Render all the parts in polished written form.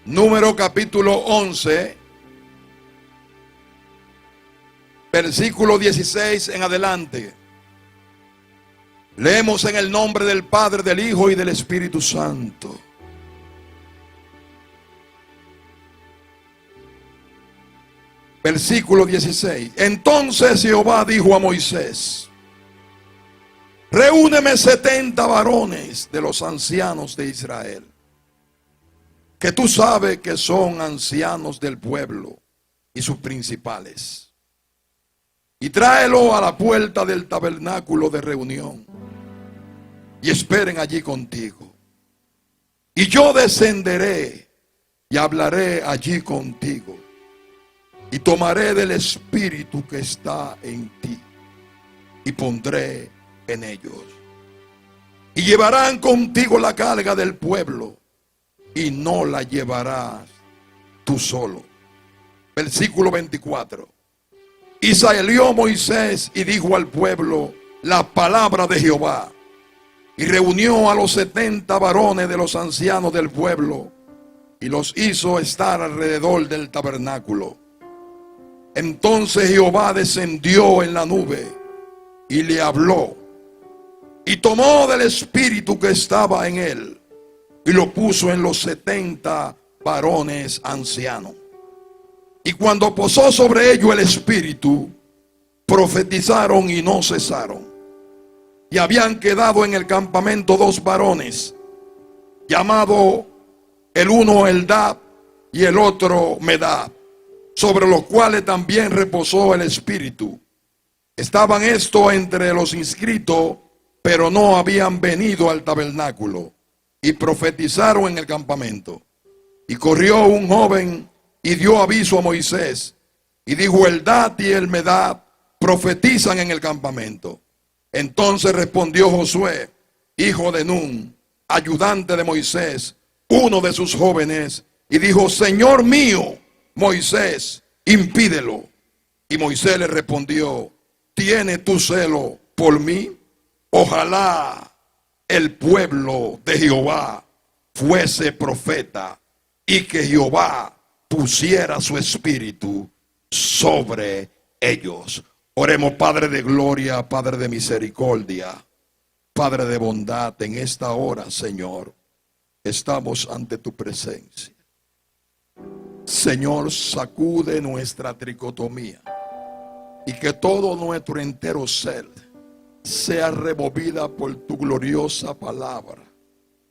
Número capítulo 11, versículo 16 en adelante. Leemos en el nombre del Padre, del Hijo y del Espíritu Santo. Versículo 16. Entonces Jehová dijo a Moisés: reúneme 70 varones de los ancianos de Israel, que tú sabes que son ancianos del pueblo y sus principales, y tráelo a la puerta del tabernáculo de reunión, y esperen allí contigo. Y yo descenderé y hablaré allí contigo, y tomaré del espíritu que está en ti, y pondré en ellos. Y llevarán contigo la carga del pueblo, y no la llevarás tú solo. Versículo 24. Y salió Moisés y dijo al pueblo la palabra de Jehová, y reunió a los 70 varones de los ancianos del pueblo, y los hizo estar alrededor del tabernáculo. Entonces Jehová descendió en la nube y le habló, y tomó del espíritu que estaba en él, y lo puso en los 70 varones ancianos. Y cuando posó sobre ellos el espíritu, profetizaron y no cesaron. Y habían quedado en el campamento 2 varones, llamado el uno Eldad y el otro Medad, sobre los cuales también reposó el espíritu. Estaban estos entre los inscritos, pero no habían venido al tabernáculo, y profetizaron en el campamento. Y corrió un joven y dio aviso a Moisés, y dijo: Eldad y el Medad profetizan en el campamento. Entonces respondió Josué, hijo de Nun, ayudante de Moisés, uno de sus jóvenes, y dijo: Señor mío Moisés, impídelo. Y Moisés le respondió: ¿tienes tu celo por mí? Ojalá el pueblo de Jehová fuese profeta, y que Jehová pusiera su espíritu sobre ellos. Oremos. Padre de gloria, Padre de misericordia, Padre de bondad, en esta hora, Señor, estamos ante tu presencia. Señor, sacude nuestra tricotomía, y que todo nuestro entero ser sea removida por tu gloriosa palabra.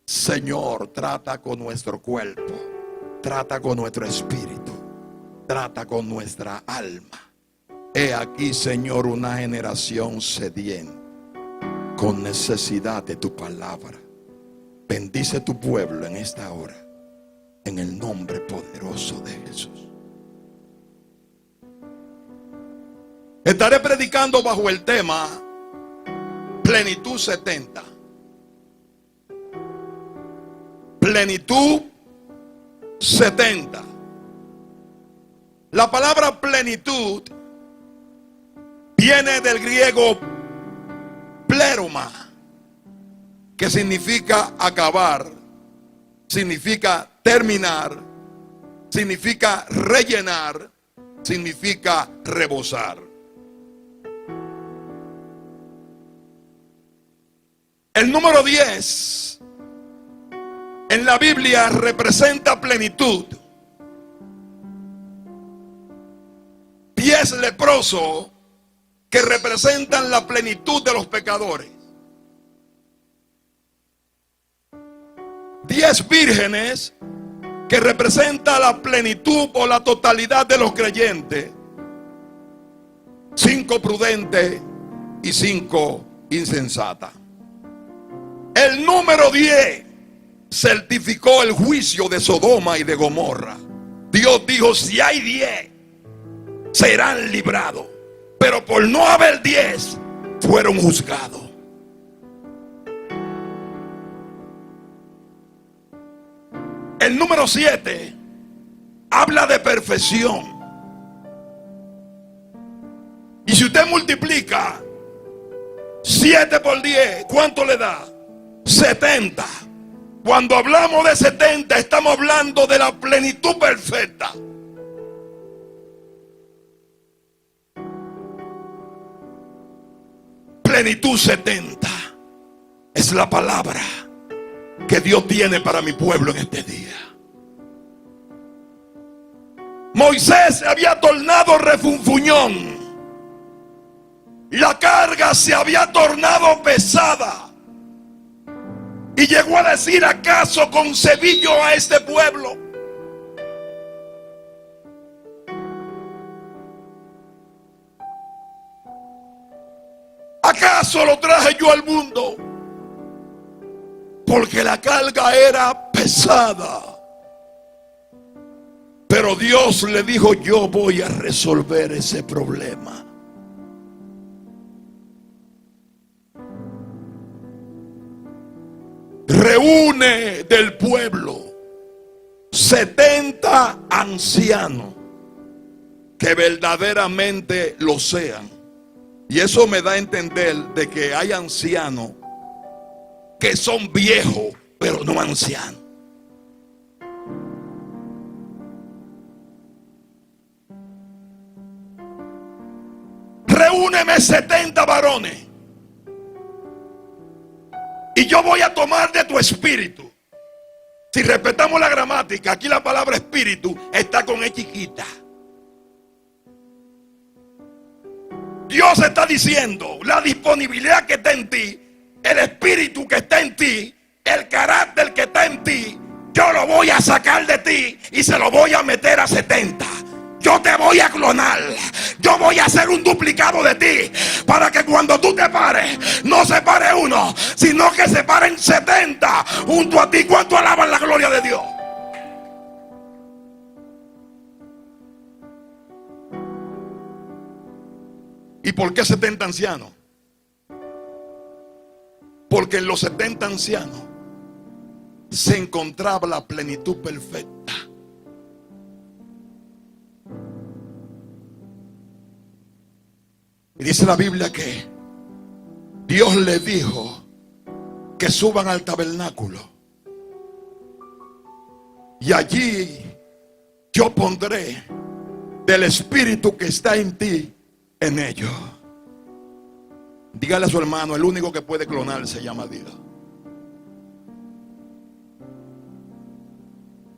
Señor, trata con nuestro cuerpo, trata con nuestro espíritu, trata con nuestra alma. He aquí, Señor, una generación sedienta, con necesidad de tu palabra. Bendice tu pueblo en esta hora, en el nombre poderoso de Jesús. Estaré predicando bajo el tema Plenitud 70. Plenitud 70. La palabra plenitud viene del griego pleroma, que significa acabar, significa terminar, significa rellenar, significa rebosar. El número 10 en la Biblia representa plenitud. 10 leprosos que representan la plenitud de los pecadores. 10 vírgenes que representan la plenitud o la totalidad de los creyentes. 5 prudentes y 5 insensatas. El número 10 certificó el juicio de Sodoma y de Gomorra. Dios dijo: si hay 10, serán librados. Pero por no haber 10, fueron juzgados. El número 7 habla de perfección. Y si usted multiplica 7 por 10, ¿cuánto le da? 70. Cuando hablamos de 70, estamos hablando de la plenitud perfecta. Plenitud 70 es la palabra que Dios tiene para mi pueblo en este día. Moisés se había tornado refunfuñón. La carga se había tornado pesada. Y llegó a decir: ¿acaso concebí yo a este pueblo? ¿Acaso lo traje yo al mundo? Porque la carga era pesada. Pero Dios le dijo: yo voy a resolver ese problema. Reúne del pueblo 70 ancianos que verdaderamente lo sean. Y eso me da a entender de que hay ancianos que son viejos, pero no ancianos. Reúneme 70 varones y yo voy a tomar de tu espíritu. Si respetamos la gramática, aquí la palabra espíritu está con E chiquita. Dios está diciendo: la disponibilidad que está en ti, el espíritu que está en ti, el carácter que está en ti, yo lo voy a sacar de ti y se lo voy a meter a 70. Yo te voy a clonar. Yo voy a hacer un duplicado de ti, para que cuando tú te pares, no se pare uno, sino que se paren 70 junto a ti. ¿Cuánto alaban la gloria de Dios? ¿Y por qué 70 ancianos? Porque en los 70 ancianos se encontraba la plenitud perfecta. Y dice la Biblia que Dios le dijo que suban al tabernáculo. Y allí yo pondré del espíritu que está en ti en ellos. Dígale a su hermano: el único que puede clonar se llama Dios.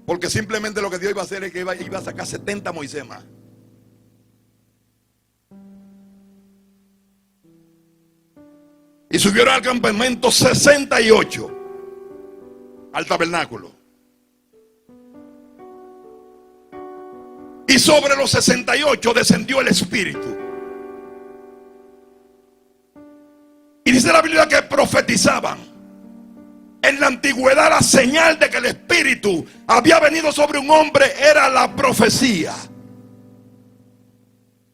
Porque simplemente lo que Dios iba a hacer es que iba a sacar 70 Moisés más. Y subieron al campamento 68 al tabernáculo. Y sobre los 68 descendió el Espíritu. Y dice la Biblia que profetizaban. En la antigüedad la señal de que el Espíritu había venido sobre un hombre era la profecía.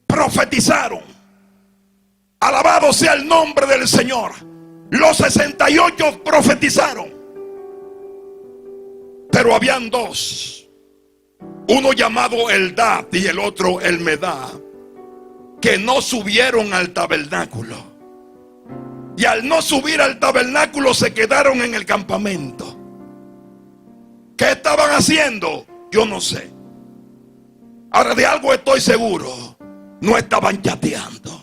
Profetizaron. Alabado sea el nombre del Señor. Los 68 profetizaron. Pero habían dos. Uno llamado Eldad y el otro Elmedad, que no subieron al tabernáculo. Y al no subir al tabernáculo se quedaron en el campamento. ¿Qué estaban haciendo? Yo no sé. Ahora de algo estoy seguro: no estaban chateando.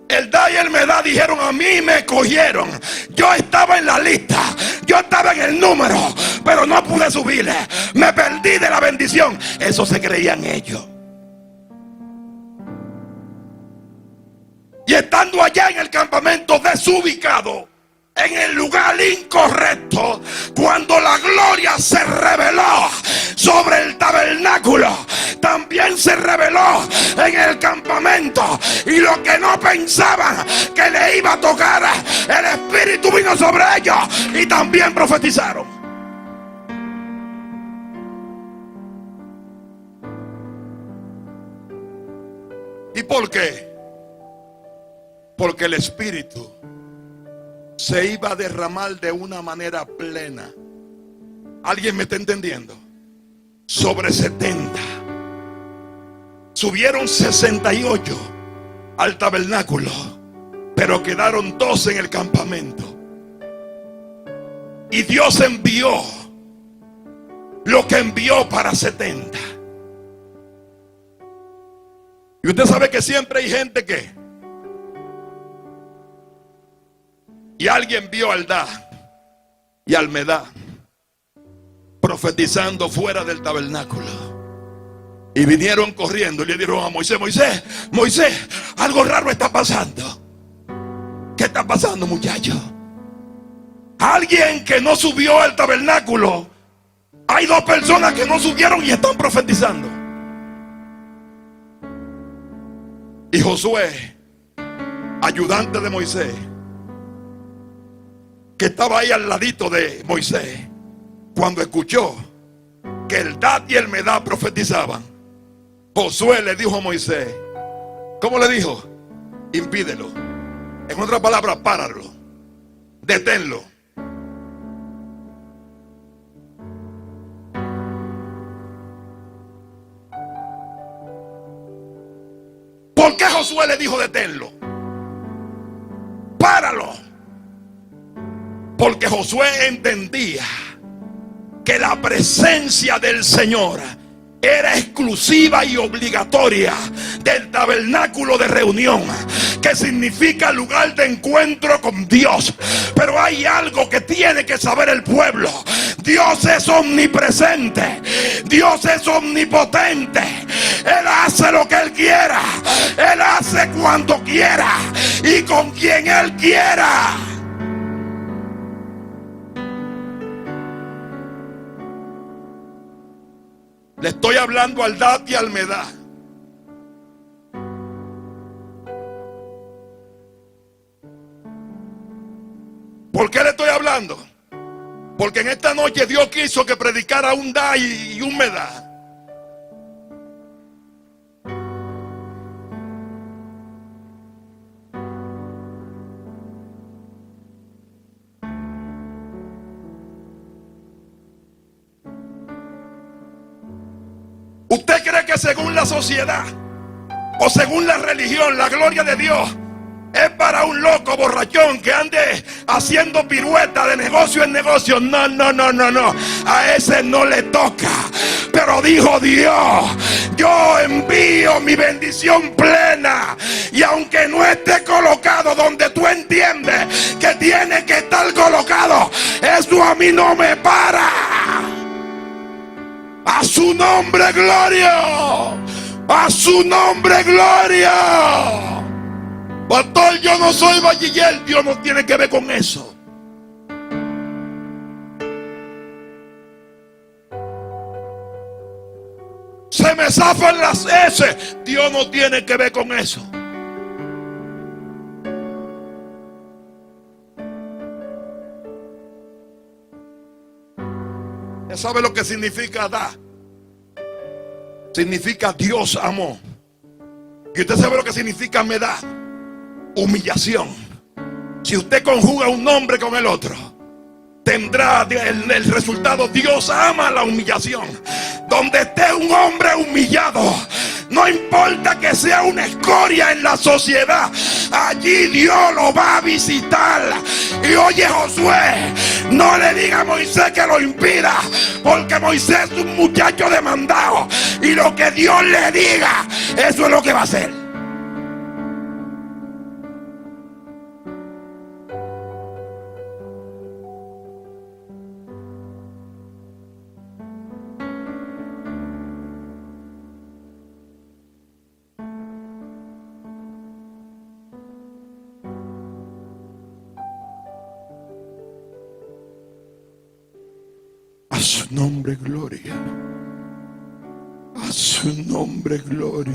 Eldad y Elmedad dijeron: a mí me cogieron. Yo estaba en la lista, yo estaba en el número, pero no pude subir. Me perdí de la bendición. Eso se creían ellos. Y estando allá en el campamento desubicado, en el lugar incorrecto, cuando la gloria se reveló sobre el tabernáculo, también se reveló en el campamento. Y lo que no pensaban que le iba a tocar, el Espíritu vino sobre ellos y también profetizaron. ¿Y por qué? Porque el Espíritu se iba a derramar de una manera plena. ¿Alguien me está entendiendo? Sobre 70. Subieron 68 al tabernáculo, pero quedaron 12 en el campamento. Y Dios envió lo que envió para 70. Y usted sabe que siempre hay gente que, y alguien vio a Eldad y a Medad profetizando fuera del tabernáculo. Y vinieron corriendo y le dijeron a Moisés: Moisés, algo raro está pasando. ¿Qué está pasando, muchacho? Alguien que no subió al tabernáculo. Hay 2 personas que no subieron y están profetizando. Y Josué, ayudante de Moisés, que estaba ahí al ladito de Moisés, cuando escuchó que Eldad y Medad profetizaban, Josué le dijo a Moisés, ¿cómo le dijo? Impídelo. En otras palabras, páralo, deténlo. ¿Por qué Josué le dijo deténlo? Páralo. Porque Josué entendía que la presencia del Señor era exclusiva y obligatoria del tabernáculo de reunión, que significa lugar de encuentro con Dios. Pero hay algo que tiene que saber el pueblo: Dios es omnipresente, Dios es omnipotente. Él hace lo que Él quiera, Él hace cuando quiera y con quien Él quiera. Le estoy hablando a Eldad y a Medad. ¿Por qué le estoy hablando? Porque en esta noche Dios quiso que predicara un Eldad y un Medad. ¿Usted cree que según la sociedad o según la religión la gloria de Dios es para un loco borrachón que ande haciendo pirueta de negocio en negocio? No. A ese no le toca. Pero dijo Dios: yo envío mi bendición plena. Y aunque no esté colocado donde tú entiendes que tiene que estar colocado, eso a mí no me para. A su nombre gloria. A su nombre gloria. Pastor, yo no soy bachiller. Dios no tiene que ver con eso. Se me zafan las S. Dios no tiene que ver con eso. ¿Ya sabe lo que significa dar? Significa Dios amó. Y usted sabe lo que significa Medad: humillación. Si usted conjuga un nombre con el otro, tendrá el resultado: Dios ama la humillación. Donde esté un hombre humillado, no importa que sea una escoria en la sociedad, allí Dios lo va a visitar. Y oye, Josué, no le diga a Moisés que lo impida, porque Moisés es un muchacho demandado, y lo que Dios le diga, eso es lo que va a hacer. A su nombre gloria. A su nombre gloria.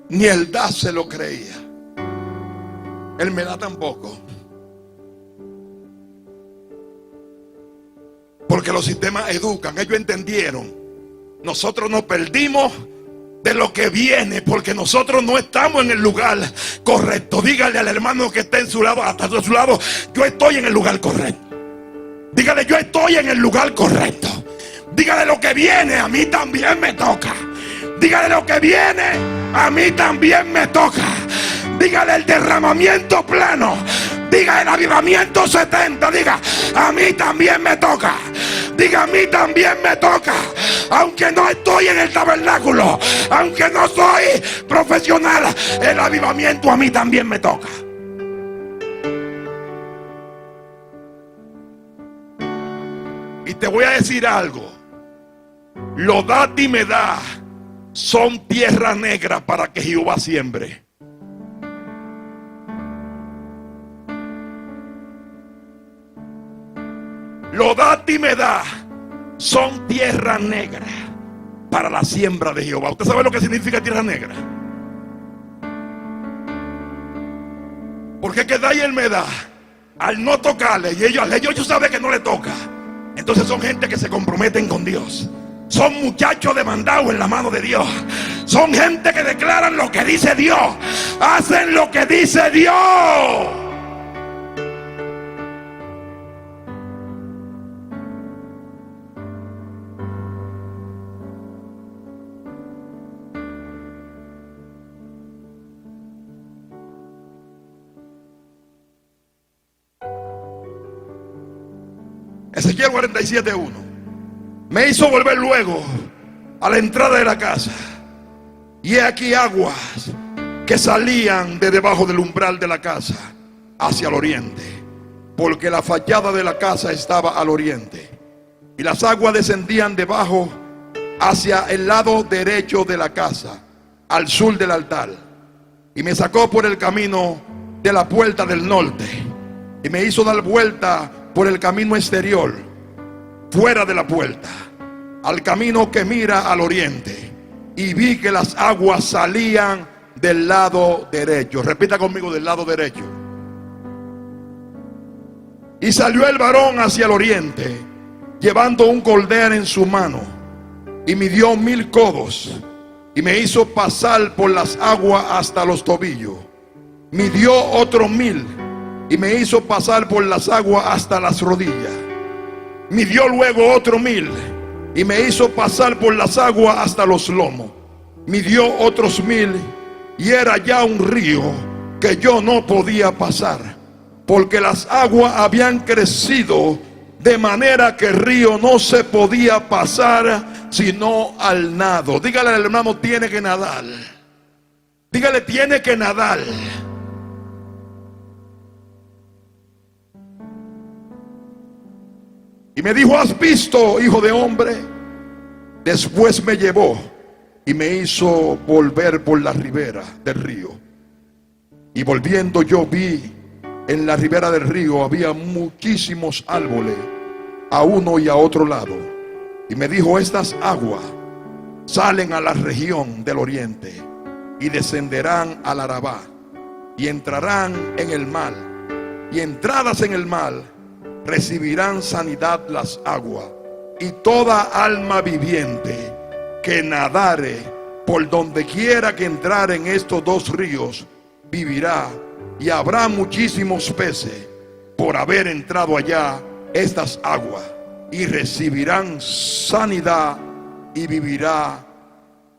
Ni Eldad se lo creía. Medad tampoco. Porque los sistemas educan. Ellos entendieron. Nosotros nos perdimos de lo que viene porque nosotros no estamos en el lugar correcto. Dígale al hermano que está en su lado, hasta a su lado: yo estoy en el lugar correcto. Dígale: yo estoy en el lugar correcto. Dígale: lo que viene a mí también me toca. Dígale: lo que viene a mí también me toca. Dígale: el derramamiento pleno. Diga: el avivamiento 70. Diga: a mí también me toca. Diga: a mí también me toca. Aunque no estoy en el tabernáculo, aunque no soy profesional, el avivamiento a mí también me toca. Y te voy a decir algo: lo date y me da son tierra negra para que Jehová siembre. Lo date y me da son tierra negra para la siembra de Jehová. ¿Usted sabe lo que significa tierra negra? Porque que da y él me da, al no tocarle, y ellos saben que no le toca, entonces son gente que se comprometen con Dios. Son muchachos demandados en la mano de Dios. Son gente que declaran lo que dice Dios, hacen lo que dice Dios. Ezequiel 47:1. Me hizo volver luego a la entrada de la casa, y he aquí aguas que salían de debajo del umbral de la casa hacia el oriente, porque la fachada de la casa estaba al oriente, y las aguas descendían debajo hacia el lado derecho de la casa, al sur del altar. Y me sacó por el camino de la puerta del norte, y me hizo dar vuelta por el camino exterior, fuera de la puerta, al camino que mira al oriente, y vi que las aguas salían del lado derecho. Repita conmigo: del lado derecho. Y salió el varón hacia el oriente, llevando un cordero en su mano, y midió 1000 codos, y me hizo pasar por las aguas hasta los tobillos. Midió otros 1000, y me hizo pasar por las aguas hasta las rodillas. Midió luego otro 1000, y me hizo pasar por las aguas hasta los lomos. Midió otros 1000, y era ya un río que yo no podía pasar, porque las aguas habían crecido de manera que el río no se podía pasar sino al nado. Dígale al hermano: tiene que nadar. Dígale: tiene que nadar. Y me dijo: ¿has visto, hijo de hombre? Después me llevó y me hizo volver por la ribera del río. Y volviendo yo vi en la ribera del río había muchísimos árboles a uno y a otro lado. Y me dijo: estas aguas salen a la región del oriente y descenderán al Arabá y entrarán en el mar, y entradas en el mar recibirán sanidad las aguas, y toda alma viviente que nadare por donde quiera que entrar en estos dos ríos vivirá. Y habrá muchísimos peces por haber entrado allá estas aguas, y recibirán sanidad, y vivirá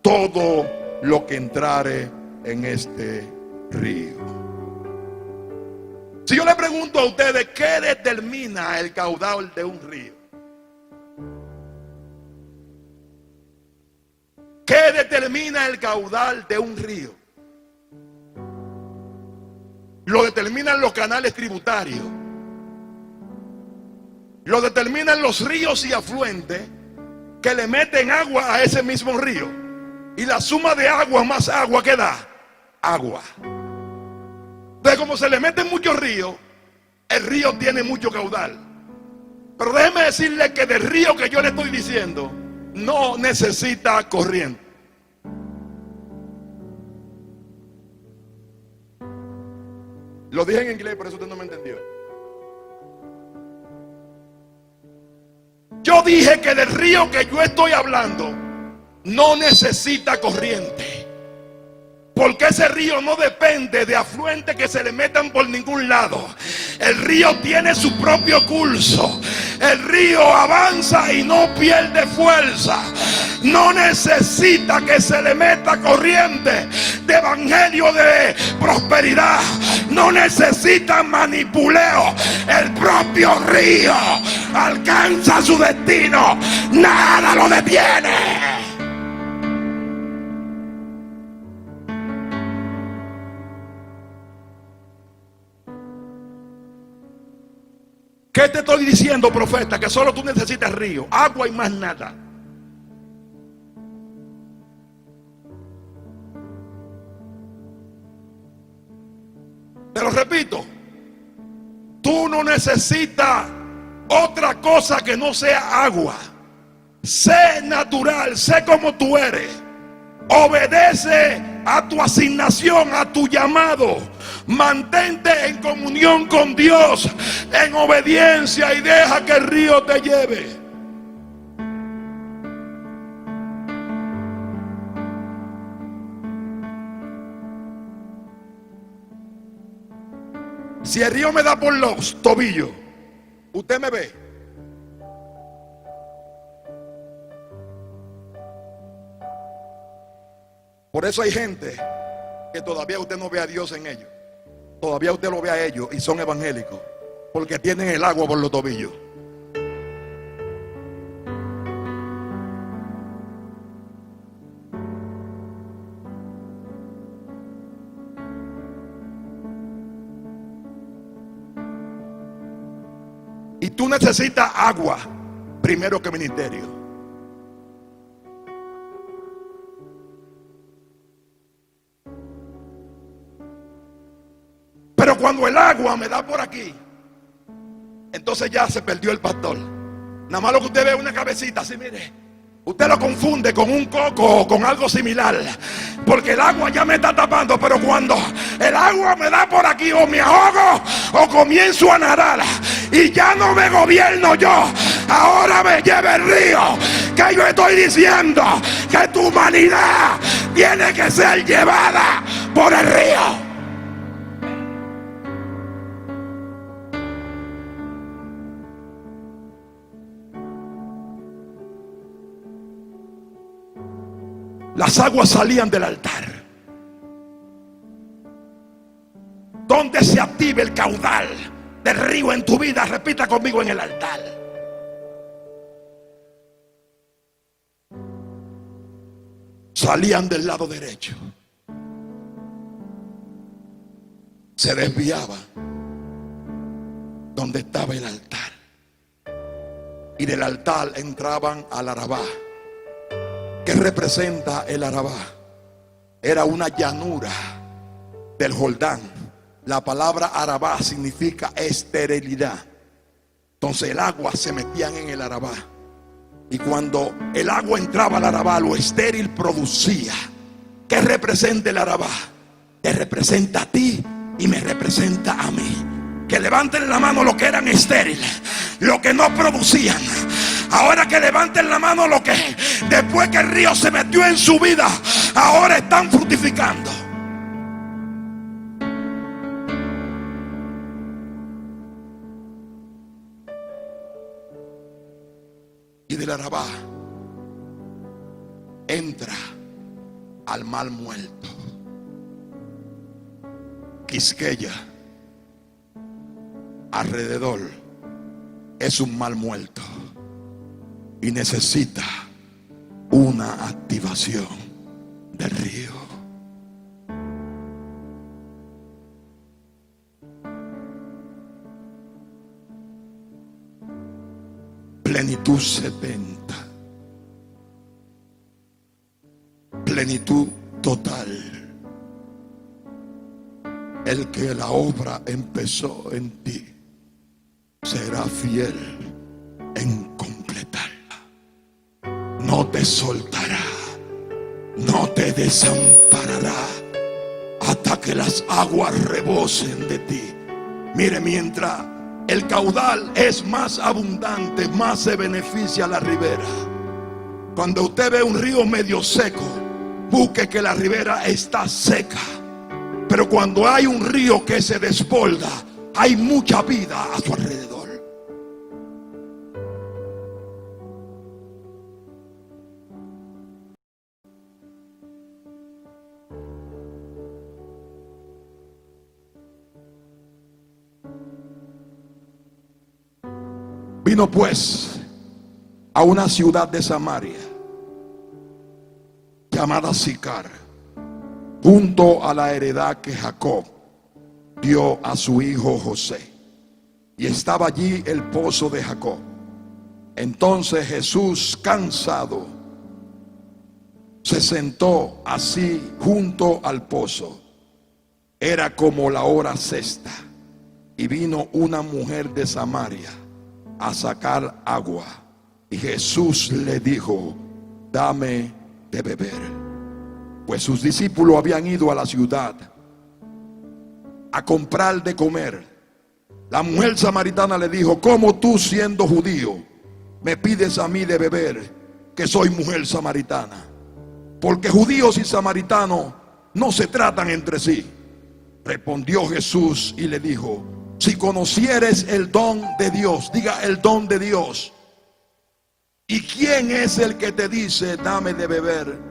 todo lo que entrare en este río. Si yo le pregunto a ustedes: ¿qué determina el caudal de un río? ¿Qué determina el caudal de un río? Lo determinan los canales tributarios, lo determinan los ríos y afluentes que le meten agua a ese mismo río. Y la suma de agua más agua que da, agua. Entonces, como se le meten muchos ríos, el río tiene mucho caudal. Pero déjeme decirle que del río que yo le estoy diciendo no necesita corriente. Lo dije en inglés, por eso usted no me entendió. Yo dije que del río que yo estoy hablando no necesita corriente. Porque ese río no depende de afluentes que se le metan por ningún lado. El río tiene su propio curso. El río avanza y no pierde fuerza. No necesita que se le meta corriente de evangelio de prosperidad. No necesita manipuleo. El propio río alcanza su destino. Nada lo detiene. ¿Qué te estoy diciendo, profeta? Que solo tú necesitas río, agua y más nada. Te lo repito, tú no necesitas otra cosa que no sea agua. Sé natural, sé como tú eres. Obedece a tu asignación, a tu llamado. Mantente en comunión con Dios, en obediencia, y deja que el río te lleve. Si el río me da por los tobillos, usted me ve. Por eso hay gente que todavía usted no ve a Dios en ellos. Todavía usted lo ve a ellos y son evangélicos, porque tienen el agua por los tobillos. Y tú necesitas agua primero que ministerio. Pero cuando el agua me da por aquí, entonces ya se perdió el pastor. Nada más lo que usted ve es una cabecita así, mire. Usted lo confunde con un coco o con algo similar, porque el agua ya me está tapando. Pero cuando el agua me da por aquí, o me ahogo o comienzo a nadar, y ya no me gobierno yo, ahora me lleva el río. Que yo estoy diciendo que tu humanidad tiene que ser llevada por el río. Las aguas salían del altar. ¿Dónde se activa el caudal del río en tu vida? Repita conmigo: en el altar. Salían del lado derecho, se desviaban donde estaba el altar, y del altar entraban al Arabá. ¿Qué representa el Arabá? Era una llanura del Jordán. La palabra Arabá significa esterilidad. Entonces el agua se metían en el Arabá, y cuando el agua entraba al Arabá, lo estéril producía. ¿Qué representa el Arabá? Te representa a ti y me representa a mí. Que levanten la mano los que eran estériles, los que no producían. Ahora que levanten la mano los que después que el río se metió en su vida, ahora están fructificando. Y del Arabá entra al mar muerto. Quisqueya alrededor es un mar muerto y necesita una activación del río. Plenitud 70, plenitud total. El que la obra empezó en ti será fiel en completarla. No te soltará, no te desamparará hasta que las aguas rebosen de ti. Mire, mientras el caudal es más abundante, más se beneficia la ribera. Cuando usted ve un río medio seco, busque que la ribera está seca. Pero cuando hay un río que se desborda, hay mucha vida a su alrededor. Vino pues a una ciudad de Samaria llamada Sicar, junto a la heredad que Jacob dio a su hijo José, y estaba allí el pozo de Jacob. Entonces Jesús, cansado, se sentó así junto al pozo. Era como la hora sexta, y vino una mujer de Samaria a sacar agua, y Jesús le dijo: dame de beber. Pues sus discípulos habían ido a la ciudad a comprar de comer. La mujer samaritana le dijo: ¿cómo tú, siendo judío, me pides a mí de beber, que soy mujer samaritana? Porque judíos y samaritanos no se tratan entre sí. Respondió Jesús y le dijo: si conocieres el don de Dios, diga el don de Dios, ¿y quién es el que te dice dame de beber?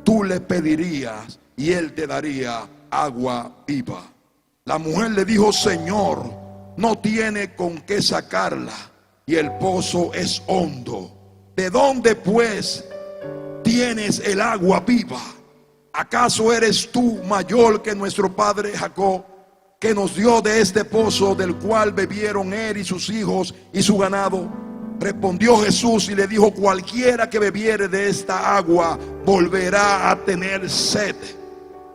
Tú le pedirías y él te daría agua viva. La mujer le dijo: Señor, no tiene con qué sacarla, y el pozo es hondo. ¿De dónde pues tienes el agua viva? ¿Acaso eres tú mayor que nuestro padre Jacob, que nos dio de este pozo, del cual bebieron él y sus hijos y su ganado? Respondió Jesús y le dijo: cualquiera que bebiere de esta agua volverá a tener sed,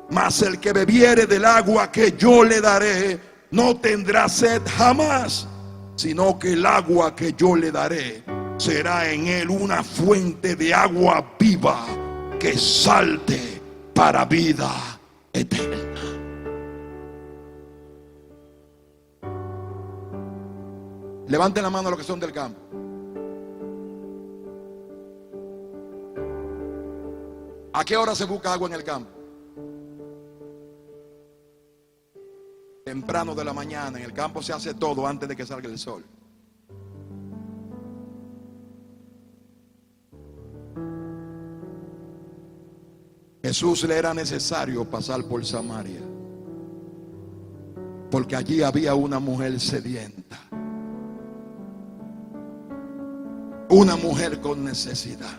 mas el que bebiere del agua que yo le daré no tendrá sed jamás, sino que el agua que yo le daré será en él una fuente de agua viva que salte para vida eterna. Levanten la mano a los que son del campo. ¿A qué hora se busca agua en el campo? Temprano de la mañana. En el campo se hace todo antes de que salga el sol. Jesús le era necesario pasar por Samaria, porque allí había una mujer sedienta, una mujer con necesidad.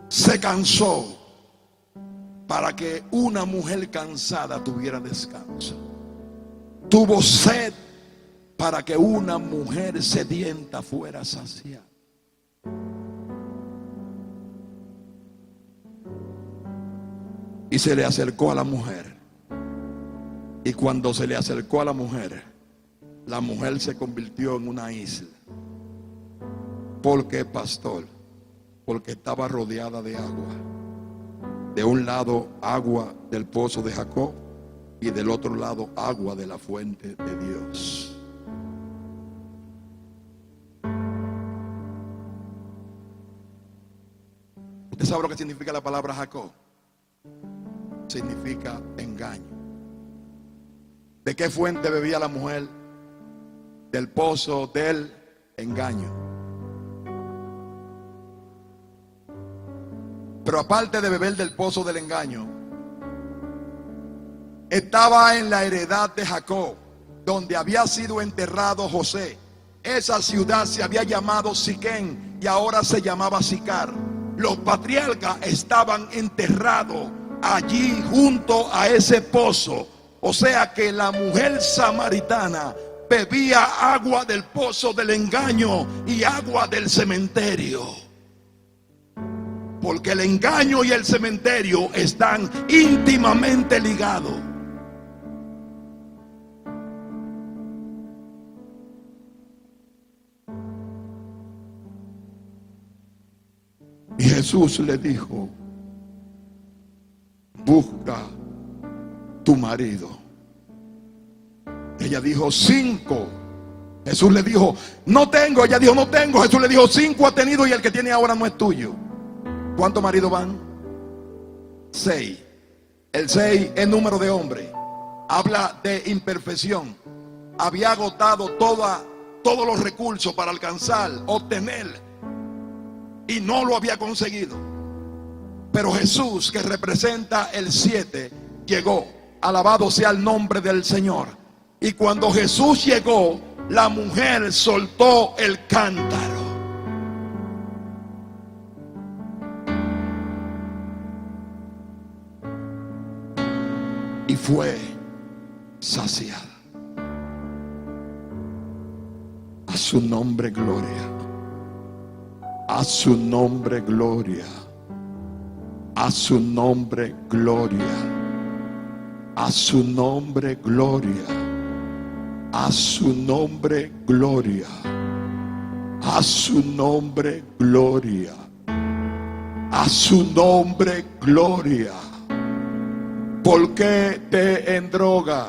Se cansó para que una mujer cansada tuviera descanso. Tuvo sed para que una mujer sedienta fuera saciada. Y se le acercó a la mujer. Y cuando se le acercó a la mujer se convirtió en una isla. ¿Por qué, pastor? Porque estaba rodeada de agua. De un lado agua del pozo de Jacob, y del otro lado agua de la fuente de Dios. ¿Usted sabe lo que significa la palabra Jacob? Significa engaño. ¿De qué fuente bebía la mujer? Del pozo del engaño. Pero aparte de beber del pozo del engaño, estaba en la heredad de Jacob, donde había sido enterrado José. Esa ciudad se había llamado Siquén y ahora se llamaba Sicar. Los patriarcas estaban enterrados allí junto a ese pozo. O sea que la mujer samaritana bebía agua del pozo del engaño y agua del cementerio. Porque el engaño y el cementerio están íntimamente ligados. Y Jesús le dijo: busca tu marido. Ella dijo: 5 Jesús le dijo, no tengo. Ella dijo, no tengo. Jesús le dijo, 5 ha tenido y el que tiene ahora no es tuyo. ¿Cuántos maridos van? 6. El 6 es número de hombre. Habla de imperfección. Había agotado todos los recursos para alcanzar, obtener, y no lo había conseguido. Pero Jesús, que representa el 7, llegó. Alabado sea el nombre del Señor. Y cuando Jesús llegó, la mujer soltó el cántaro. Y fue saciada. A su nombre gloria. A su nombre gloria. A su nombre gloria. A su nombre gloria. A su nombre gloria. A su nombre gloria. A su nombre gloria. ¿Por qué te endroga?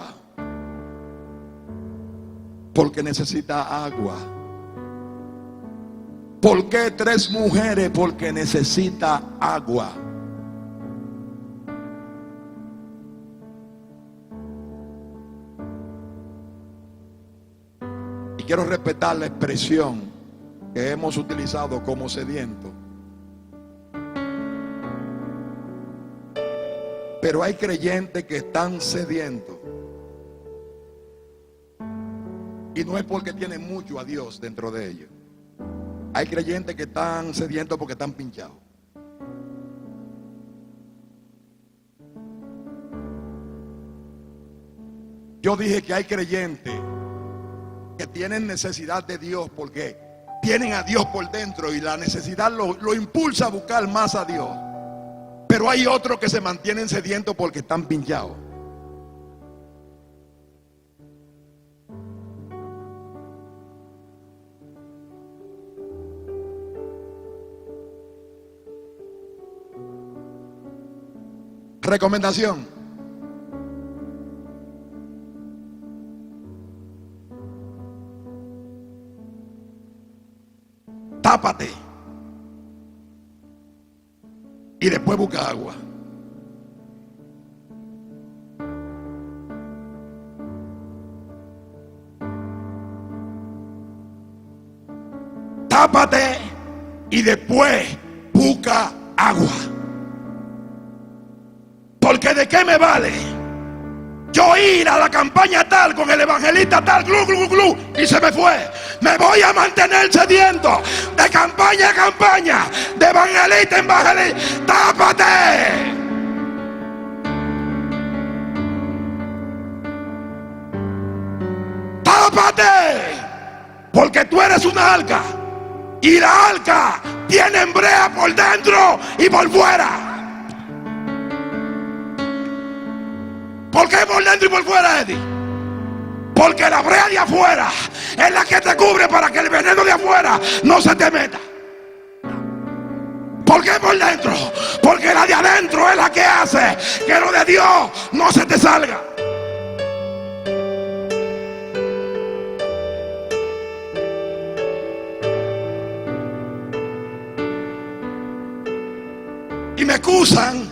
Porque necesita agua. ¿Por qué 3 mujeres? Porque necesita agua. Y quiero respetar la expresión que hemos utilizado como sediento. Pero hay creyentes que están sedientos. Y no es porque tienen mucho a Dios dentro de ellos. Hay creyentes que están sedientos porque están pinchados. Yo dije que hay creyentes que tienen necesidad de Dios porque tienen a Dios por dentro y la necesidad lo impulsa a buscar más a Dios. Pero hay otros que se mantienen sedientos porque están pinchados. Recomendación: tápate y después busca agua. Tápate y después busca agua. Porque de qué me vale yo ir a la campaña tal con el evangelista tal, glu, glu, glu, y se me fue. Me voy a mantener sediento de campaña a campaña, de evangelista en evangelista. ¡Tápate! ¡Tápate! Porque tú eres una arca y la arca tiene brea por dentro y por fuera. ¿Por qué por dentro y por fuera, Eddie? Porque la brea de afuera es la que te cubre para que el veneno de afuera no se te meta. ¿Por qué por dentro? Porque la de adentro es la que hace que lo de Dios no se te salga. Y me excusan,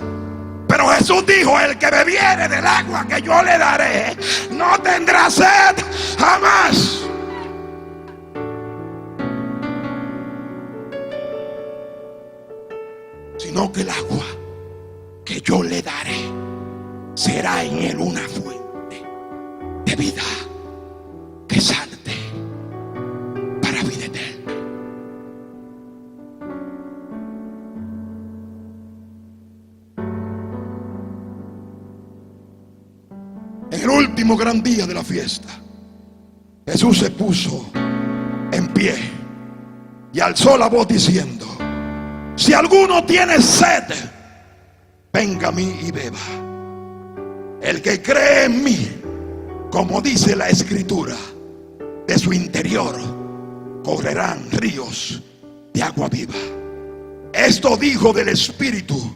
pero Jesús dijo: el que bebiere del agua que yo le daré no tendrá sed jamás. Sino que el agua que yo le daré será en él una fuente de vida que salte para vida eterna. En el último gran día de la fiesta, Jesús se puso en pie y alzó la voz diciendo: si alguno tiene sed, venga a mí y beba. El que cree en mí, como dice la Escritura, de su interior correrán ríos de agua viva. Esto dijo del Espíritu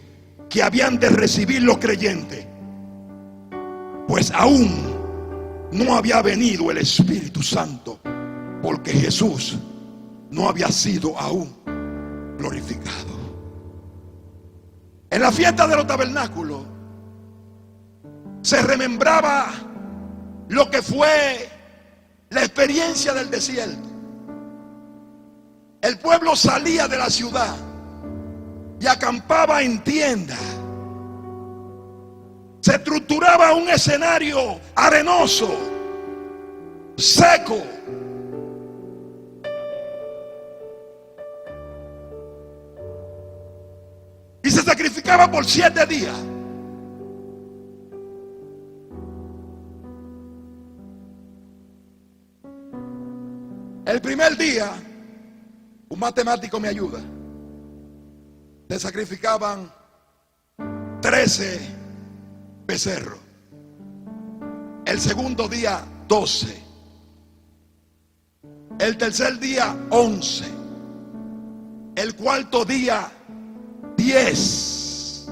que habían de recibir los creyentes, pues aún no había venido el Espíritu Santo porque Jesús no había sido aún glorificado. En la fiesta de los tabernáculos se remembraba lo que fue la experiencia del desierto. El pueblo salía de la ciudad y acampaba en tiendas. Se estructuraba un escenario arenoso, seco. Y se sacrificaba por 7 días. El primer día, un matemático me ayuda, se sacrificaban 13 becerros. El segundo día 12. El tercer día 11. El cuarto día 10.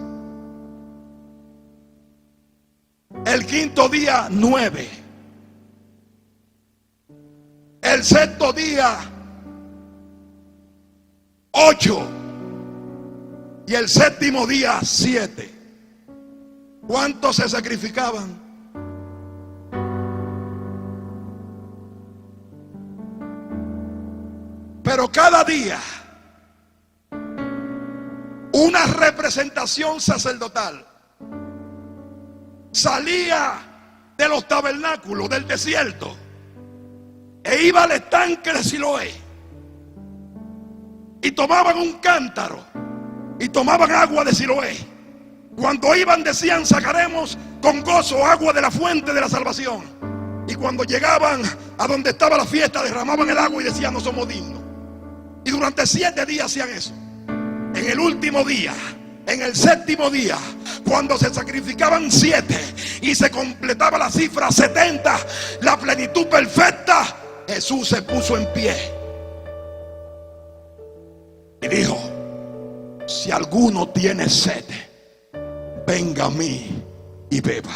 El quinto día 9. El sexto día 8. Y el séptimo día 7. ¿Cuántos se sacrificaban? Pero cada día una representación sacerdotal salía de los tabernáculos del desierto e iba al estanque de Siloé y tomaban un cántaro y tomaban agua de Siloé. Cuando iban decían: sacaremos con gozo agua de la fuente de la salvación. Y cuando llegaban a donde estaba la fiesta, derramaban el agua y decían: no somos dignos. Y durante 7 días hacían eso. En el último día, en el séptimo día, cuando se sacrificaban 7 y se completaba la cifra 70, la plenitud perfecta, Jesús se puso en pie y dijo: si alguno tiene sed, venga a mí y beba.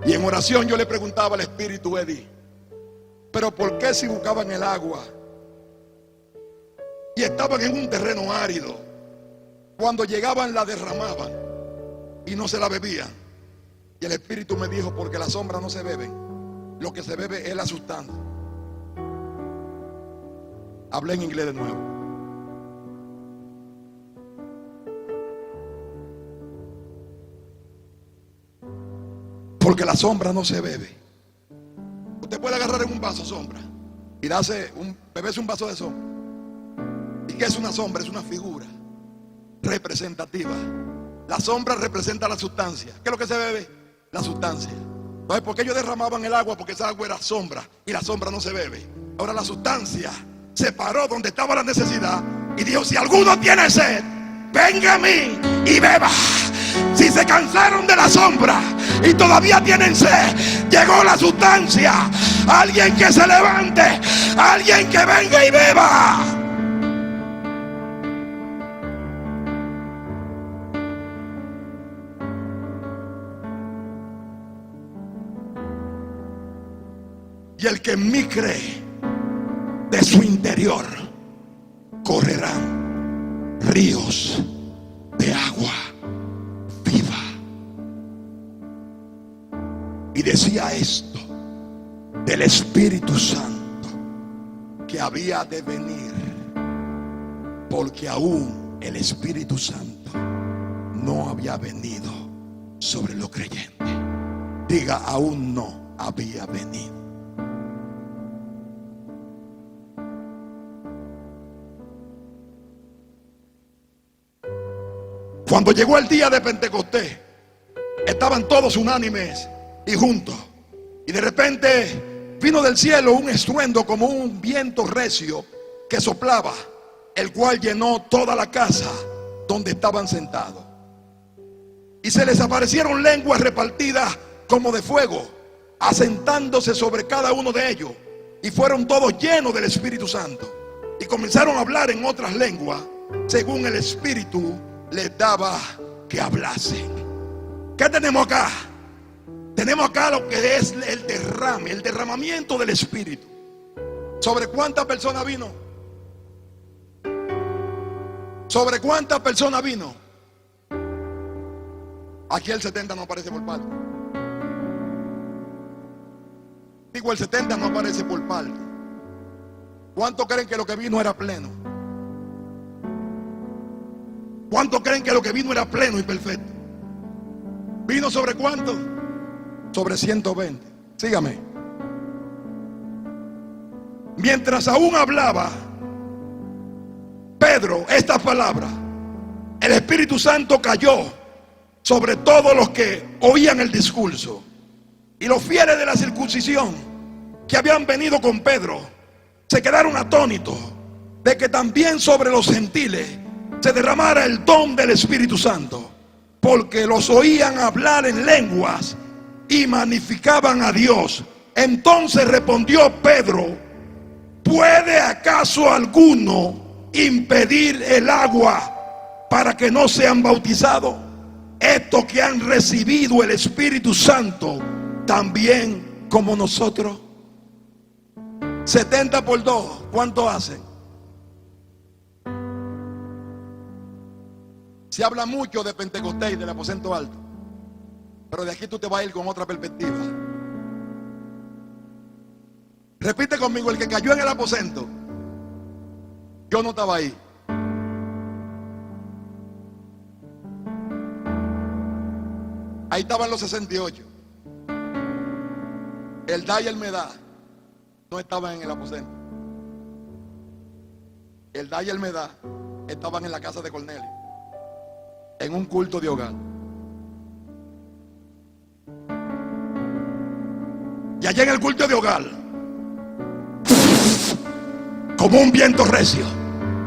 Y en oración yo le preguntaba al Espíritu, Eddie, pero ¿por qué si buscaban el agua y estaban en un terreno árido, cuando llegaban la derramaban y no se la bebían? Y el Espíritu me dijo: porque las sombras no se beben, lo que se bebe es la sustancia. Hablé en inglés de nuevo. Porque la sombra no se bebe. Usted puede agarrar en un vaso sombra y beberse un vaso de sombra. ¿Y qué es una sombra? Es una figura representativa. La sombra representa la sustancia. ¿Qué es lo que se bebe? La sustancia. Entonces, ¿por qué ellos derramaban el agua? Porque esa agua era sombra y la sombra no se bebe. Ahora la sustancia se paró donde estaba la necesidad y dijo: si alguno tiene sed, venga a mí y beba. Si se cansaron de la sombra y todavía tienen sed, llegó la sustancia. Alguien que se levante, alguien que venga y beba. Y el que en mí cree, de su interior correrán ríos de agua viva. Y decía esto del Espíritu Santo, que había de venir, porque aún el Espíritu Santo no había venido sobre los creyentes. Diga: aún no había venido. Cuando llegó el día de Pentecostés, estaban todos unánimes y juntos. Y de repente vino del cielo un estruendo como un viento recio que soplaba, el cual llenó toda la casa donde estaban sentados. Y se les aparecieron lenguas repartidas como de fuego, asentándose sobre cada uno de ellos. Y fueron todos llenos del Espíritu Santo. Y comenzaron a hablar en otras lenguas, según el Espíritu les daba que hablasen. ¿Qué tenemos acá? Tenemos acá lo que es el derramamiento del Espíritu ¿Sobre cuántas personas vino? ¿Sobre cuántas personas vino? Aquí el 70 no aparece por parte. Digo, el 70 no aparece por parte. ¿Cuántos creen que lo que vino era pleno? ¿Cuántos creen que lo que vino era pleno y perfecto? ¿Vino sobre cuánto? Sobre 120. Sígame. Mientras aún hablaba Pedro estas palabras, el Espíritu Santo cayó sobre todos los que oían el discurso. Y los fieles de la circuncisión que habían venido con Pedro se quedaron atónitos de que también sobre los gentiles se derramara el don del Espíritu Santo, porque los oían hablar en lenguas y magnificaban a Dios. Entonces respondió Pedro: ¿puede acaso alguno impedir el agua para que no sean bautizados? Estos que han recibido el Espíritu Santo también como nosotros. 70 por 2, ¿cuánto hacen? Se habla mucho de Pentecostés y del aposento alto, pero de aquí tú te vas a ir con otra perspectiva. Repite conmigo: el que cayó en el aposento, yo no estaba ahí. Ahí estaban los 68. El da y el me da no estaban en el aposento. El da y el me da estaban en la casa de Cornelio, en un culto de hogar. Y allá en el culto de hogar, como un viento recio,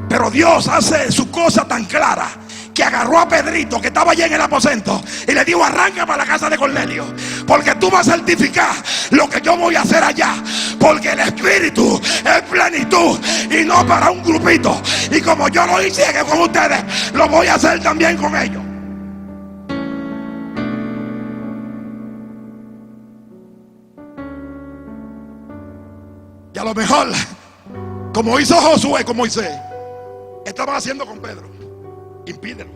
pero Dios hace su cosa tan clara que agarró a Pedrito, que estaba allá en el aposento, y le dijo: arranca para la casa de Cornelio, porque tú vas a certificar lo que yo voy a hacer allá, porque el Espíritu es plenitud y no para un grupito. Y como yo lo hice con ustedes, lo voy a hacer también con ellos. Y a lo mejor, como hizo Josué con Moisés, estaban haciendo con Pedro. Impídelo.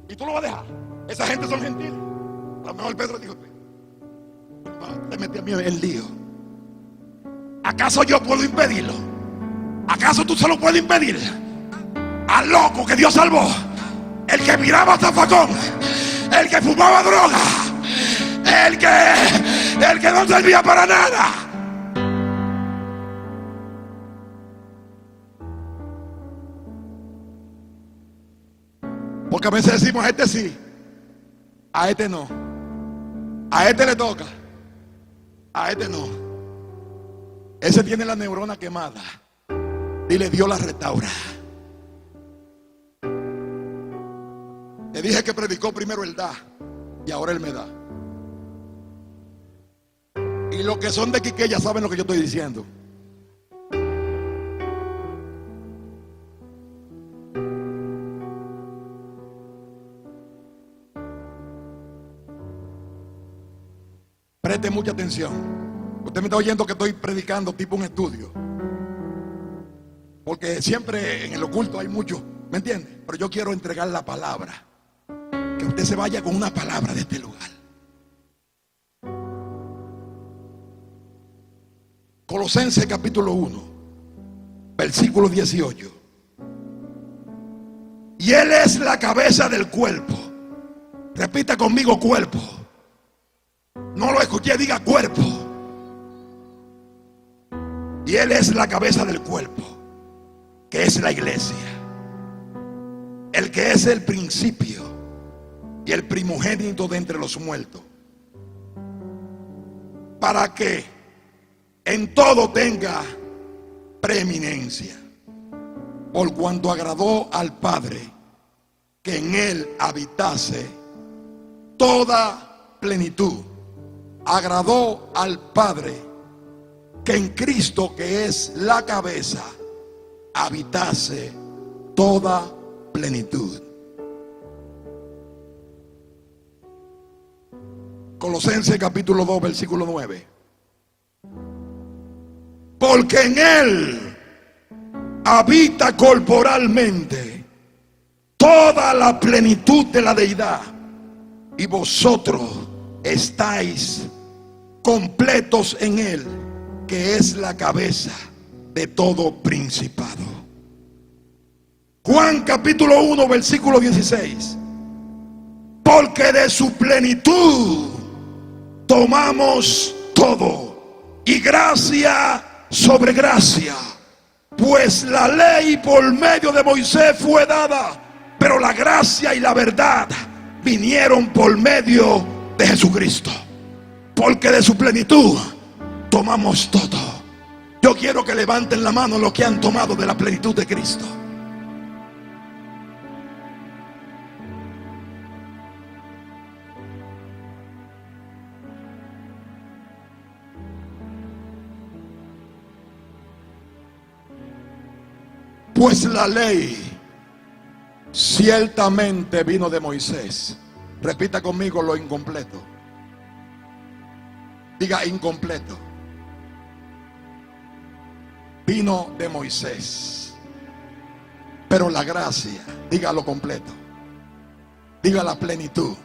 Y tú lo vas a dejar. Esa gente son gentiles. A lo mejor Pedro dijo: te metí a mí en lío. ¿Acaso yo puedo impedirlo? ¿Acaso tú se lo puedes impedir al loco que Dios salvó? El que miraba zafacón, el que fumaba droga, el que no servía para nada. Porque a veces decimos: a este sí, a este no, a este le toca, a este no. Ese tiene la neurona quemada. Dile: Dios la restaura. Te dije que predicó primero el da y ahora él me da. Y los que son de Quiqueya saben lo que yo estoy diciendo. Preste mucha atención. Usted me está oyendo que estoy predicando tipo un estudio, porque siempre en el oculto hay mucho, ¿me entiende? Pero yo quiero entregar la palabra, que usted se vaya con una palabra de este lugar. Colosenses capítulo 1, versículo 18. Y Él es la cabeza del cuerpo. Repita conmigo: cuerpo. No lo escuché, diga cuerpo. Y Él es la cabeza del cuerpo, que es la iglesia, el que es el principio y el primogénito de entre los muertos, para que en todo tenga preeminencia, por cuanto agradó al Padre que en Él habitase toda plenitud. Agradó al Padre que en Cristo, que es la cabeza, habitase toda plenitud. Colosenses capítulo 2, versículo 9. porque en él habita corporalmente toda la plenitud de la deidad, y vosotros estáis completos en él, que es la cabeza de todo principado. Juan capítulo 1 versículo 16. Porque de su plenitud tomamos todo, y gracia sobre gracia. Pues la ley por medio de Moisés fue dada, pero la gracia y la verdad vinieron por medio de Jesucristo. Porque de su plenitud tomamos todo. Yo quiero que levanten la mano los que han tomado de la plenitud de Cristo. Pues la ley ciertamente vino de Moisés. Repita conmigo lo incompleto. Diga incompleto. Vino de Moisés. Pero la gracia, diga lo completo. Diga la plenitud.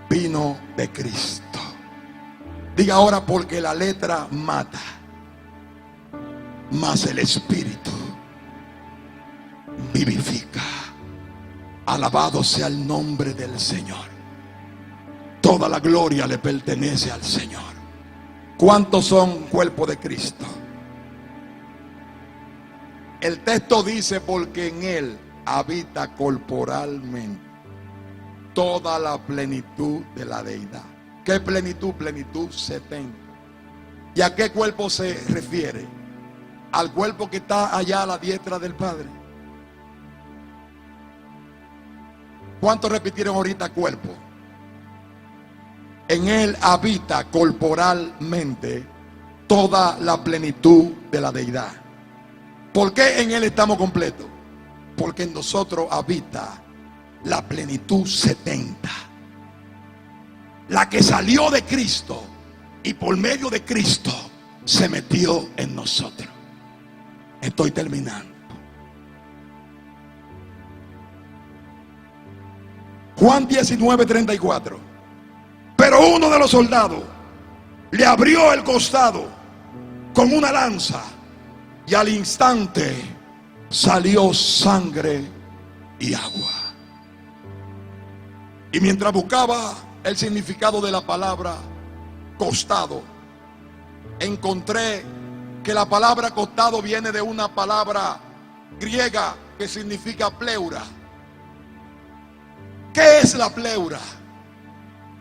Vino de Cristo. Diga ahora, porque la letra mata, mas el Espíritu vivifica. Alabado sea el nombre del Señor. Toda la gloria le pertenece al Señor. ¿Cuántos son cuerpo de Cristo? El texto dice, porque en él habita corporalmente toda la plenitud de la deidad. ¿Qué plenitud? Plenitud 70. ¿Y a qué cuerpo se refiere? Al cuerpo que está allá a la diestra del Padre. ¿Cuántos repitieron ahorita cuerpo? En él habita corporalmente toda la plenitud de la deidad. ¿Por qué en él estamos completos? Porque en nosotros habita la plenitud 70. La que salió de Cristo y por medio de Cristo se metió en nosotros. Estoy terminando. Juan 19:34. Pero uno de los soldados le abrió el costado con una lanza, y al instante salió sangre y agua. Y mientras buscaba el significado de la palabra costado, encontré que la palabra costado viene de una palabra griega que significa pleura. ¿Qué es la pleura?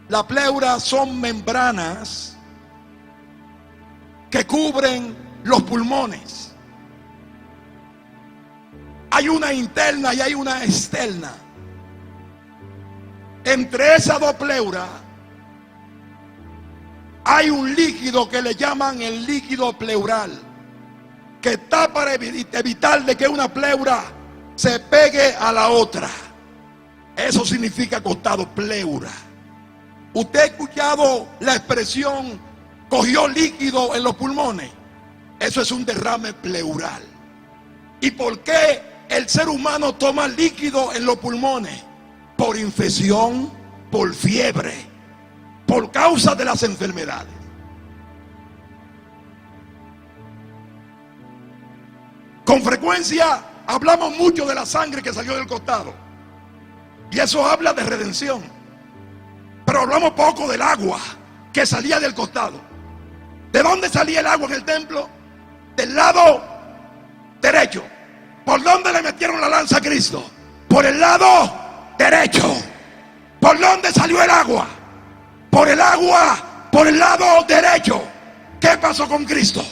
La pleura son membranas que cubren los pulmones. Hay una interna y hay una externa. Entre esas dos pleuras hay un líquido que le llaman el líquido pleural, que está para evitar de que una pleura se pegue a la otra. Eso significa costado, pleura. ¿Usted ha escuchado la expresión cogió líquido en los pulmones? Eso es un derrame pleural. ¿Y por qué el ser humano toma líquido en los pulmones? Por infección, por fiebre, por causa de las enfermedades. Con frecuencia hablamos mucho de la sangre que salió del costado, y eso habla de redención. Pero hablamos poco del agua que salía del costado. ¿De dónde salía el agua en el templo? Del lado derecho. ¿Por dónde le metieron la lanza a Cristo? Por el lado derecho. ¿Por dónde salió el agua? Por el agua, por el lado derecho. ¿Qué pasó con Cristo?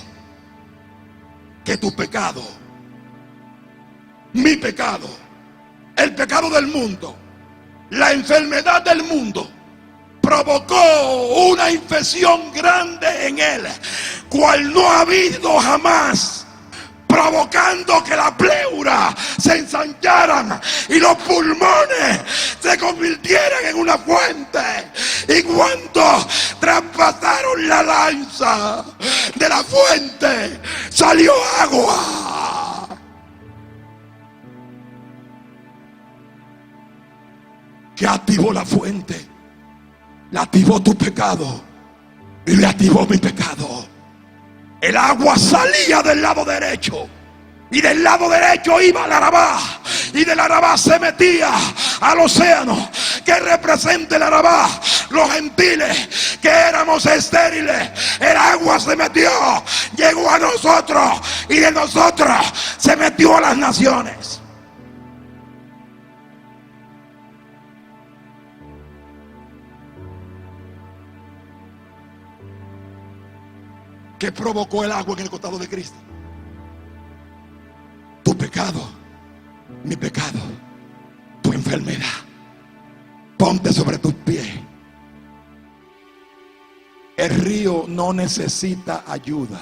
Que tu pecado, mi pecado, el pecado del mundo, la enfermedad del mundo, provocó una infección grande en él, cual no ha habido jamás provocando que la pleura se ensancharan y los pulmones se convirtieran en una fuente. Y cuando traspasaron la lanza de la fuente, salió agua. Que activó la fuente, la activó tu pecado y le activó mi pecado. El agua salía del lado derecho y del lado derecho iba al Arabá, y del Arabá se metía al océano. Que representa el Arabá? Los gentiles que éramos estériles. El agua se metió, llegó a nosotros, y de nosotros se metió a las naciones. ¿Qué provocó el agua en el costado de Cristo? Tu pecado, mi pecado, tu enfermedad. Ponte sobre tus pies. El río no necesita ayuda.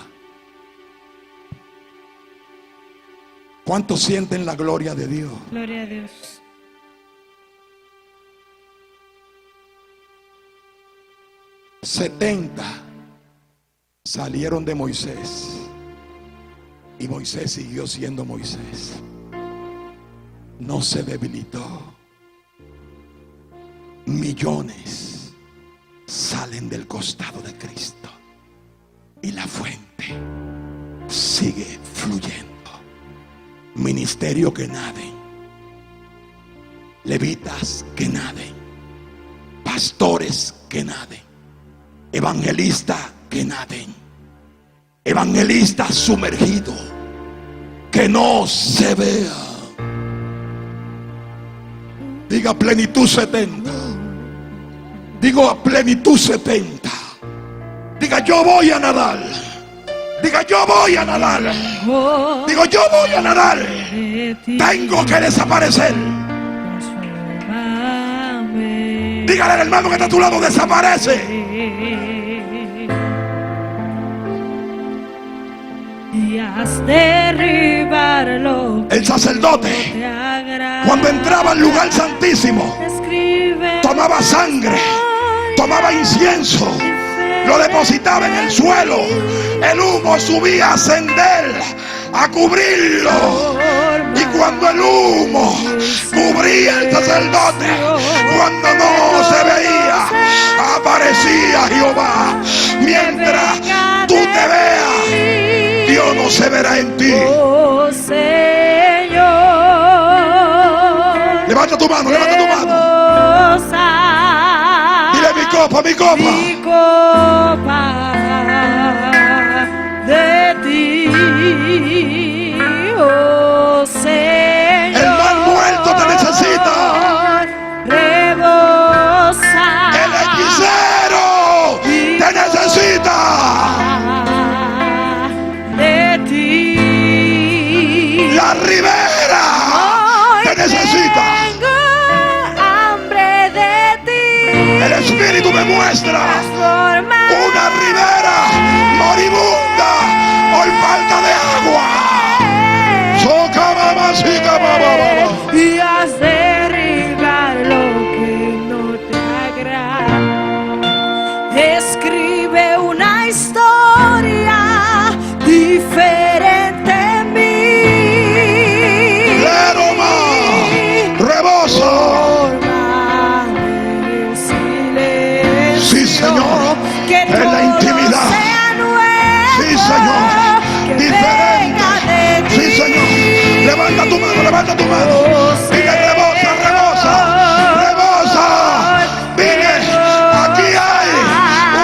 ¿Cuántos sienten la gloria de Dios? Gloria a Dios. $70 salieron de Moisés, y Moisés siguió siendo Moisés. No se debilitó. Millones salen del costado de Cristo y la fuente sigue fluyendo. Ministerio que naden, levitas que naden, pastores que naden, evangelistas que naden, evangelistas sumergidos, que no se vea. Diga plenitud 70. Digo a plenitud 70. Diga yo voy a nadar. Diga yo voy a nadar. Digo yo voy a nadar. Tengo que desaparecer. Dígale al hermano que está a tu lado, desaparece. Y haz derribarlo. El sacerdote, cuando entraba al lugar santísimo, tomaba sangre, tomaba incienso, lo depositaba en el suelo. El humo subía a ascender, a cubrirlo. Y cuando el humo cubría el sacerdote, cuando no se veía, aparecía Jehová. Mientras tú te veas, Dios no se verá en ti. Oh Señor, levanta tu mano, levanta tu mano. Dile mi copa, mi copa. Mi copa de ti, oh Señor. El mal muerto te necesita. Rebosa. El hechicero te necesita. La ribera te necesita. Tengo hambre de ti. El Espíritu me muestra una ribera moribunda por falta de agua. Soca mamá, sica mamá. Y haz derribar lo que no te agrada. Escribe una historia diferente en mí. Sí, Señor, en la intimidad. Sí, Señor, diferente. Sí, Señor, levanta tu mano, levanta tu mano. Dile rebosa, rebosa, rebosa. Dile, aquí hay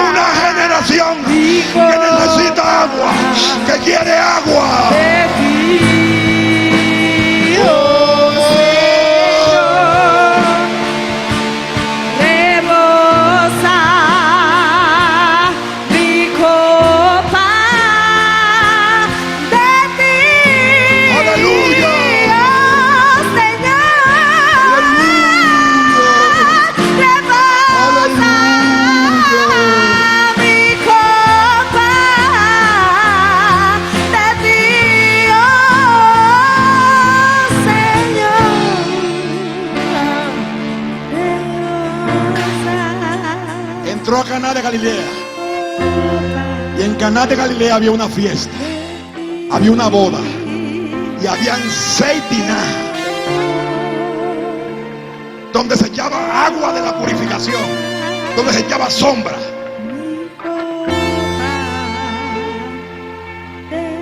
una generación que necesita agua, que quiere agua. entró a Caná de Galilea. Y en Caná de Galilea había una fiesta, había una boda, y habían 6 tinajas donde se echaba agua de la purificación, donde se echaba sombra.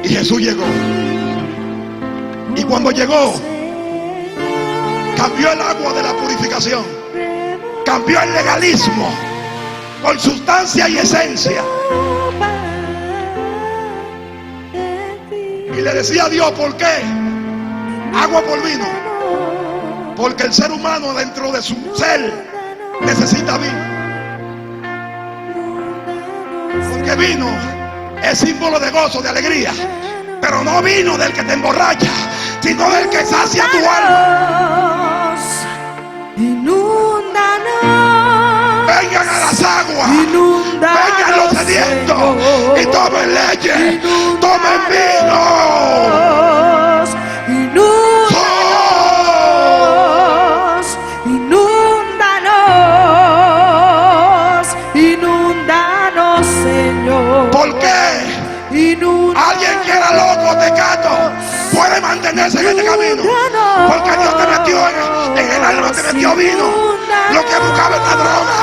Y Jesús llegó. Y cuando llegó, cambió el agua de la purificación, cambió el legalismo por sustancia y esencia. Y le decía a Dios, ¿por qué? Agua por vino. Porque el ser humano dentro de su ser necesita vino. Porque vino es símbolo de gozo, de alegría. Pero no vino del que te emborracha, sino del que sacia tu alma. Vengan a las aguas, vengan los sedientos y tomen leche, tomen vino. Inúndanos, Señor. ¿Por qué? Alguien que era loco, tecato, puede mantenerse en este camino. Porque Dios te metió en el alma, te metió vino. Lo que buscaba en la droga,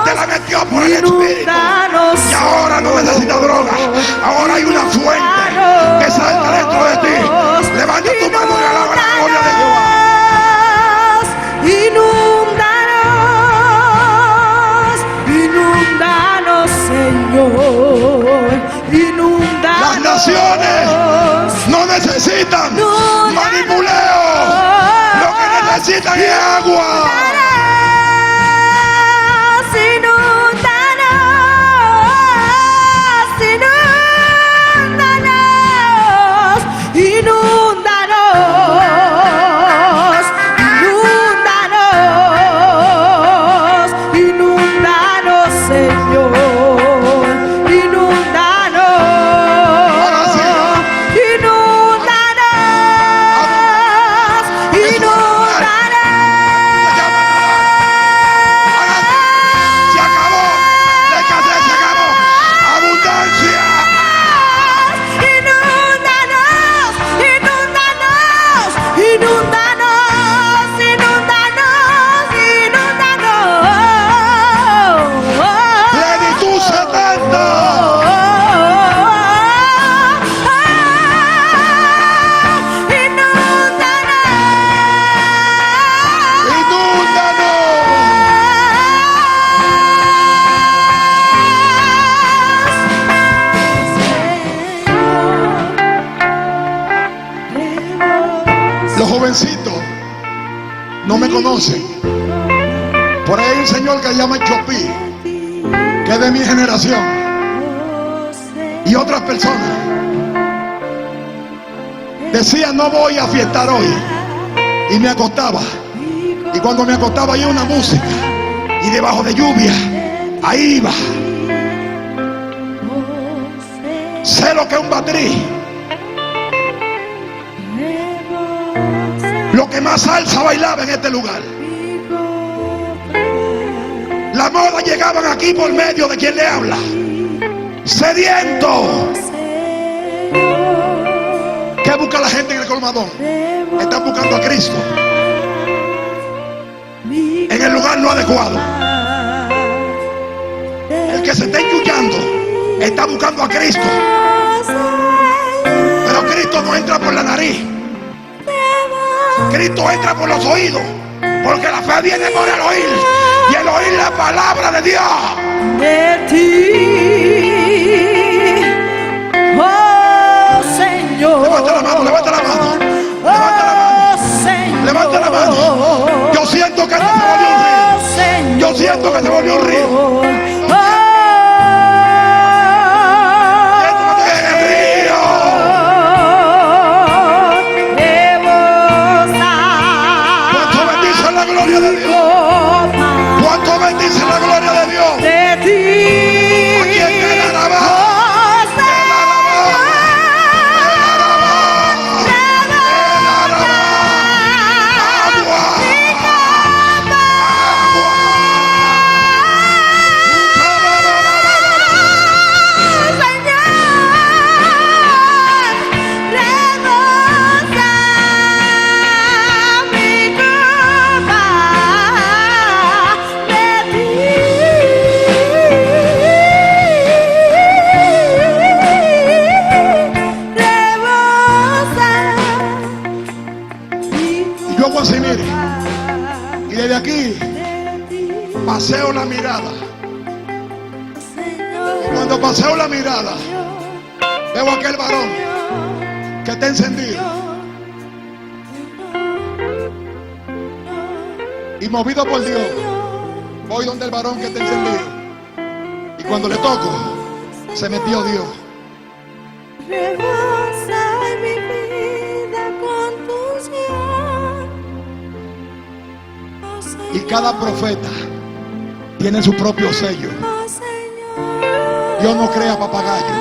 te la metió por el Espíritu. Y ahora no necesitas droga. Ahora hay una fuente que salta dentro de ti. Levanta tu mano y alaba la gloria de Jehová. Inúndanos, Señor. Las naciones no necesitan manipuleo. Lo que necesitan es agua. Los jovencitos no me conocen. Por ahí hay un señor que se llama Chopí, que es de mi generación, y otras personas decían: no voy a fiestar hoy. Y me acostaba. Y cuando me acostaba había una música, y debajo de lluvia ahí iba. Sé lo que es un batrí. Lo que más salsa bailaba en este lugar. La moda llegaban aquí por medio de quien le habla. Sediento. ¿Qué busca la gente en el colmadón? Están buscando a Cristo en el lugar no adecuado. El que se está enchuchando está buscando a Cristo. Pero Cristo no entra por la nariz. Cristo entra por los oídos, porque la fe viene por el oír, y el oír la palabra de Dios. De ti, oh Señor. Levanta la mano, levanta la mano, levanta la mano, Señor. levanta la mano. Yo siento que esto se volvió un río. Yo siento que se volvió un río. paseo la mirada, Señor, cuando paseo la mirada, veo a aquel varón que está encendido y movido por Dios. Voy donde el varón que está encendido y cuando le toco, se metió Dios. rebasa mi vida con tu unción. Oh, Señor, Y cada profeta tiene su propio sello. oh, Señor. Dios no crea papagayo.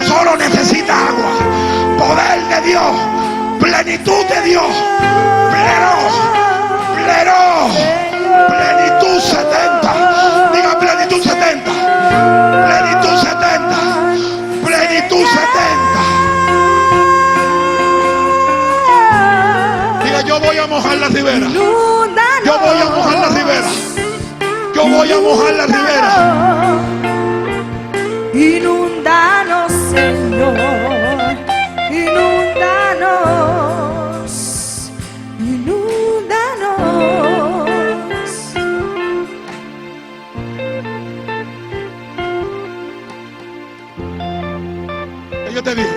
Solo necesita agua, poder de Dios, plenitud de Dios, plenitud 70, diga plenitud 70, plenitud 70, plenitud 70. Diga, yo voy a mojar la ribera, yo voy a mojar la ribera, yo voy a mojar la ribera. Inúndanos, Señor, inúndanos, inúndanos. ¿Qué yo te dije?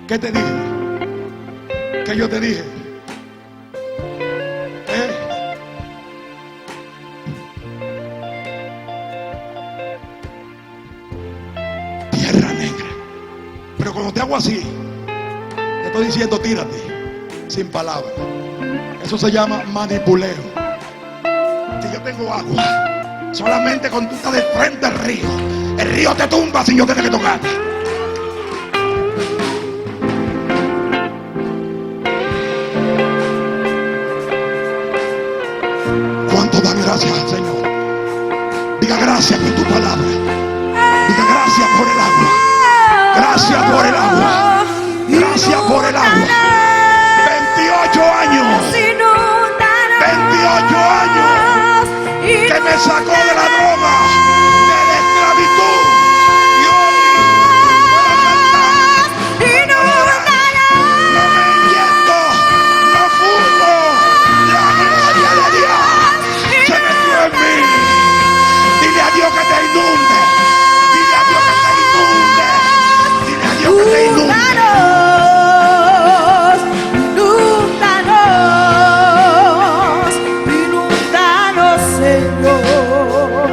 ¿Qué te dije? ¿Qué yo te dije? Tierra negra. Pero cuando te hago así, te estoy diciendo tírate, sin palabras. Eso se llama manipuleo. Si yo tengo agua, solamente con tú estás de frente al río, el río te tumba sin yo tener que tocarte. ¿Cuánto da gracias al Señor? Diga gracias por tu palabra. Diga gracias por el agua. Gracias por el agua. Gracias por el agua. 28 años. 28 años que me sacó de la droga, de la esclavitud. Y hoy puedo cantar. No me inyecto, no fumo. La gloria de Dios se metió en mí. Dile a Dios que te inunde. Dile a Dios que te inunde. Dile a Dios que te inunde. Inúndanos, Señor,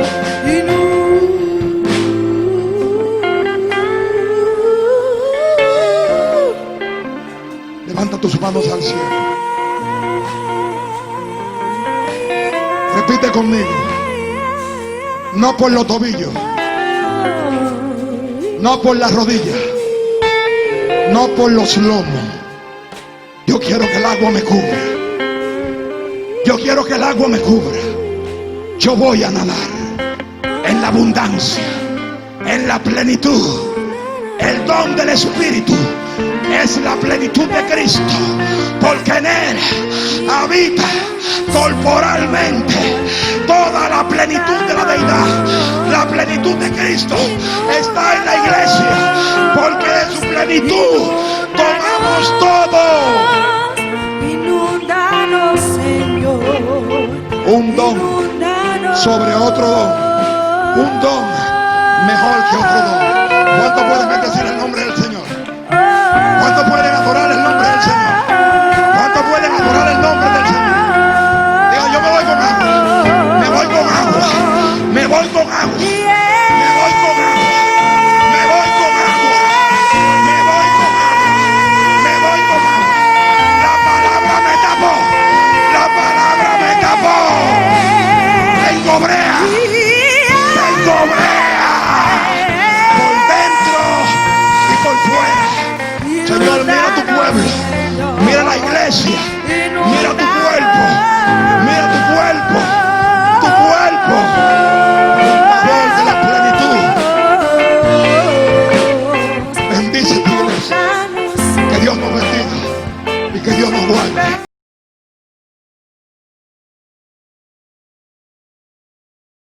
Levanta tus manos al cielo. Repite conmigo. No por los tobillos, no por las rodillas, no por los lomos. Yo quiero que el agua me cubra. Yo quiero que el agua me cubra. Yo voy a nadar en la abundancia, en la plenitud. El don del Espíritu es la plenitud de Cristo, porque en Él habita corporalmente toda la plenitud de la deidad. La plenitud de Cristo está en la iglesia, porque de su plenitud tomamos todo. inúndanos, Señor, Un don inúndanos sobre otro don, un don mejor que otro don. ¿Cuánto pueden bendecir el nombre del